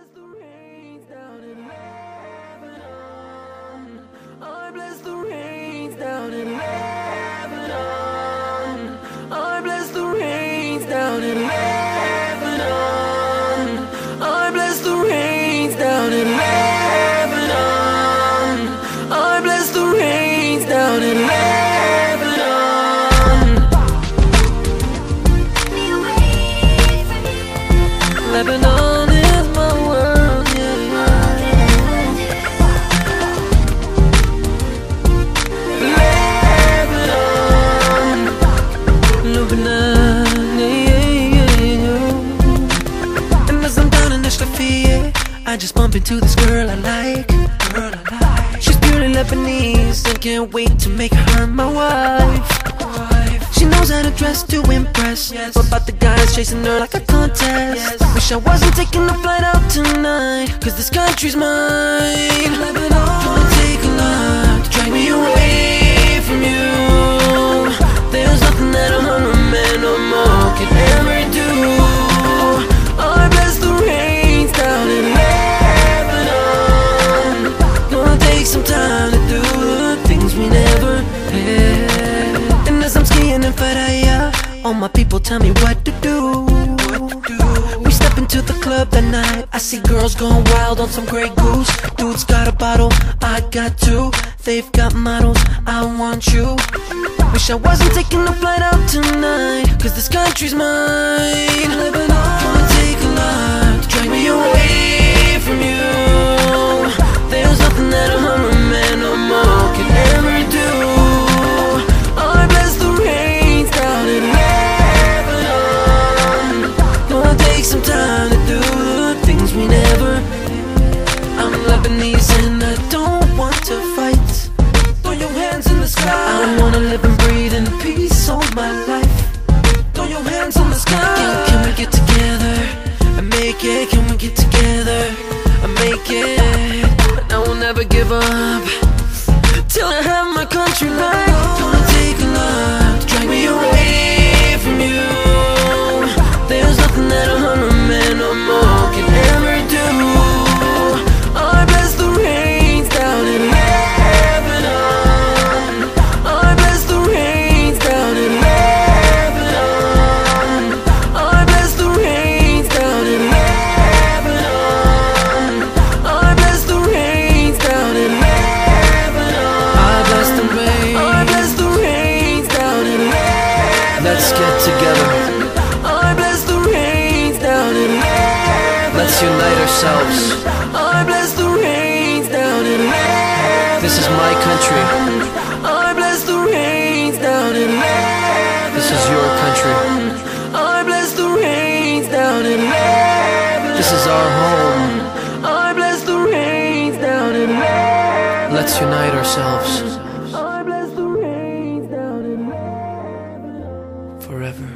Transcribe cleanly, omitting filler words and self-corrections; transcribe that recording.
bless the rains down in Lebanon. I bless the rains down in Lebanon. I bless the rains down in Lebanon. I bless the rains down in Lebanon. I bless the rains down in Lebanon. Lebanon is my world, yeah. Lebanon, Lebanon, yeah. And as I'm down in Ashrafiyeh, I just bump into this girl I like. She's purely Lebanese and can't wait to make her my wife. She knows how to dress to impress, but about the guys chasing her like a contest. Wish I wasn't taking the flight out tonight, cause this country's mine. Lebanon, wanna take a lot to drag me away from you. There's nothing that a hungry man no more can ever do. I bless the rains down in Lebanon. Gonna take some time to do the things we never had. And as I'm skiing in Faraya, all my people tell me what to do. We step into the club that night, I see girls going wild on some Grey Goose. Dude's got a bottle, I got two. They've got models, I want you. Wish I wasn't taking the flight out tonight, cause this country's mine. Lebanon, wanna take a lot to drag me away from you. There's nothing that a hungry man no more can ever do. I bless the rains down in Lebanon. Gonna take some time to do the things we never. I'm Lebanese and I don't want to fight. Throw your hands in the sky. I wanna live and breathe in peace all my life. Throw your hands in the sky. Can we get together and make it? Can we get together and make it? But I will never give up till I have my country back. Wanna take a lot to drag me away from you. There's nothing that a hungry man no more can ever do. I bless the rains down in Lebanon. I bless the rains down in Lebanon. I bless the rains down in Lebanon. I bless the rains down in Lebanon. I bless the rain. I bless the rains down in Lebanon. Let's get together. I bless the rains down in Lebanon. Let's unite ourselves. I bless the rains down in Lebanon. This is my country. I bless the rains down in Lebanon. This is your country. I bless the rains down in Lebanon. This is our home. I bless the rains down in Lebanon. Let's unite ourselves I bless the rains down in Lebanon. forever.